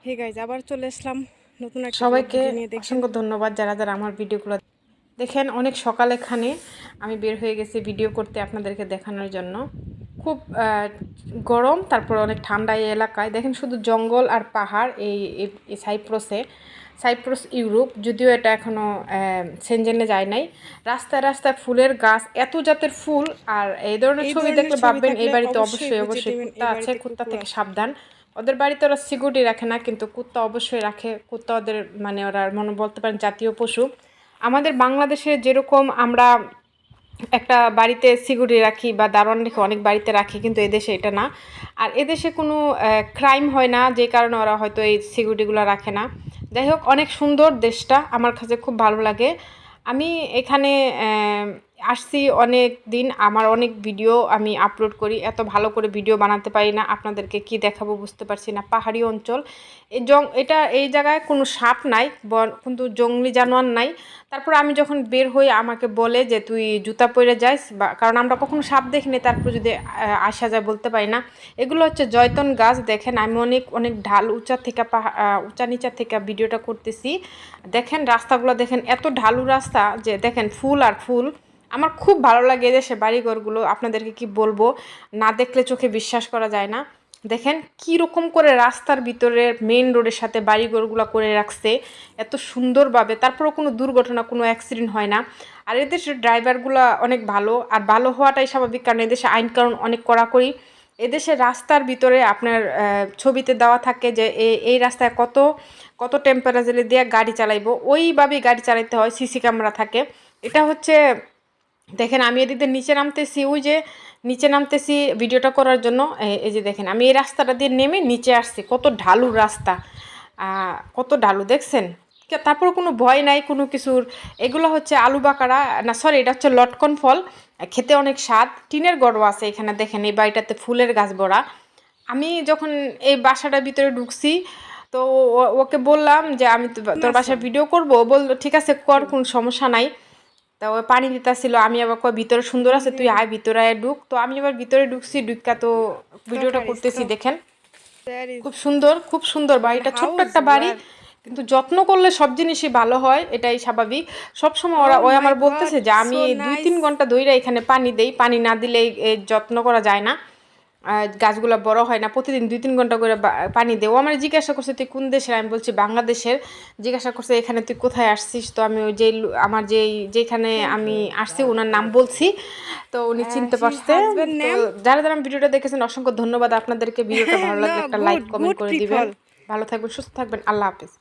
Hey guys, আবার চলে আসলাম নতুন একটা ব্লগ সবাইকে ভিডিও নিয়ে। দেখেন অসংখ্য ধন্যবাদ যারা যারা আমার ভিডিওগুলো দেখেন। অনেক সকালেখানে আমি বের হয়ে গেছি ভিডিও করতে আপনাদেরকে দেখানোর জন্য। খুব গরম, তারপর অনেক ঠান্ডা এই এলাকায়। দেখেন শুধু জঙ্গল আর পাহাড় এই সাইপ্রাস ইউরোপ, যদিও এটা এখনও সেনজেনে যায় নাই। রাস্তায় রাস্তায় ফুলের গাছ, এত জাতের ফুল। আর এই ধরনের ছবি দেখলে ভাববেন এই বাড়িতে অবশ্যই অবশ্যই কুত্তা আছে, কুত্তা থেকে সাবধান। ওদের বাড়িতে ওরা সিকিউরিটি রাখে না, কিন্তু কুত্তা অবশ্যই রাখে। কুত্তা ওদের মানে ওরা মনে বলতে পারেন জাতীয় পশু। আমাদের বাংলাদেশে যেরকম আমরা একটা বাড়িতে সিকিউরিটি রাখি বা দারোয়ান রেখে অনেক বাড়িতে রাখি, কিন্তু এদেশে এটা না। আর এদেশে কোনো ক্রাইম হয় না, যে কারণে ওরা হয়তো এই সিকিউরিটিগুলো রাখে না। যাই হোক, অনেক সুন্দর দেশটা, আমার কাছে খুব ভালো লাগে। আমি এখানে আসছি অনেক দিন, আমার অনেক ভিডিও আমি আপলোড করি। এত ভালো করে ভিডিও বানাতে পারি না, আপনাদেরকে কি দেখাবো বুঝতে পারছি না। পাহাড়ি অঞ্চল, এই জায়গায় কোনো সাপ নাই, কিন্তু জঙ্গলি জানোয়ার নাই। তারপর আমি যখন বের হই আমাকে বলে যে তুই জুতা পরে যাইস, বা কারণ আমরা কখনো সাপ দেখিনি, তারপর যদি আসা যায় বলতে পারি না। এগুলো হচ্ছে জয়তন গাছ। দেখেন আমি অনেক অনেক ঢাল উঁচা থেকে উঁচা নিচা থেকে ভিডিওটা করতেছি। দেখেন রাস্তাগুলো দেখেন, এত ঢালু রাস্তা যে দেখেন ফুল আর ফুল। আমার খুব ভালো লাগে এদেশে বাড়িঘরগুলো, আপনাদেরকে কি বলবো, না দেখলে চোখে বিশ্বাস করা যায় না। দেখেন কি রকম করে রাস্তার ভিতরে মেইন রোডের সাথে বাড়িঘরগুলো করে রাখছে এত সুন্দরভাবে, তারপরেও কোনো দুর্ঘটনা কোনো অ্যাক্সিডেন্ট হয় না। আর এদেশের ড্রাইভারগুলো অনেক ভালো, আর ভালো হওয়াটাই স্বাভাবিক, কারণ এদেশে আইন কানুন অনেক কড়াকড়ি। এদেশে রাস্তার ভিতরে আপনার ছবিতে দেওয়া থাকে যে এই রাস্তায় কত কত টেম্পারেচারে দিয়ে গাড়ি চালাইবো, ওইভাবেই গাড়ি চালাইতে হয়। সিসি ক্যামেরা থাকে। এটা হচ্ছে দেখেন আমি এদিকে নিচে নামতেছি, ওই যে নিচে নামতেছি ভিডিওটা করার জন্য। এই যে দেখেন আমি এই রাস্তাটা দিয়ে নেমে নিচে আসছি, কত ঢালু রাস্তা, কত ঢালু দেখছেন। তারপর কোনো ভয় নাই কোনো কিছুর। এগুলো হচ্ছে আলু বাকারা, না সরি, এটা হচ্ছে লটকন ফল। খেতে অনেক স্বাদ। টিনের গড়ও আছে এখানে, দেখেন এই বাড়িটাতে ফুলের গাছ ভরা। আমি যখন এই বাসাটার ভিতরে ঢুকছি, তো ওকে বললাম যে আমি তোর বাসায় ভিডিও করবো। ও বললো ঠিক আছে কর, কোনো সমস্যা নাই। তা ও পানি দিতেছিল, আমি আবার কয় ভিতরে সুন্দর আছে, তুই আয় ভিতরে আয় ঢুক। তো আমি আবার ভিতরে ঢুকছি, ঢুকা তো ভিডিওটা করতেছি। দেখেন খুব সুন্দর, খুব সুন্দর বাড়িটা, ছোট্ট একটা বাড়ি, কিন্তু যত্ন করলে সব জিনিসই ভালো হয়, এটাই স্বাভাবিক। সবসময় ওই আমার বলতেছে যে আমি 2-3 ঘন্টা ধরে এখানে পানি দেই, পানি না দিলে যত্ন করা যায় না, গাছগুলো বড় হয় না। প্রতিদিন 2-3 ঘন্টা করে পানি দেবো। আমার জিজ্ঞাসা করছে তুই কোন দেশের, আমি বলছি বাংলাদেশের। জিজ্ঞাসা করছে এখানে তুই কোথায় আসছিস, তো আমি ওই আমার যেখানে আমি আসছি ওনার নাম বলছি। তো উনি চিনতে পারছে। তো যারা যারা ভিডিওটা দেখেছেন অসংখ্য ধন্যবাদ আপনাদেরকে। ভিডিওটা ভালো লাগলে একটা লাইক কমেন্ট করে দিবেন। ভালো থাকবেন, সুস্থ থাকবেন, আল্লাহ হাফেজ।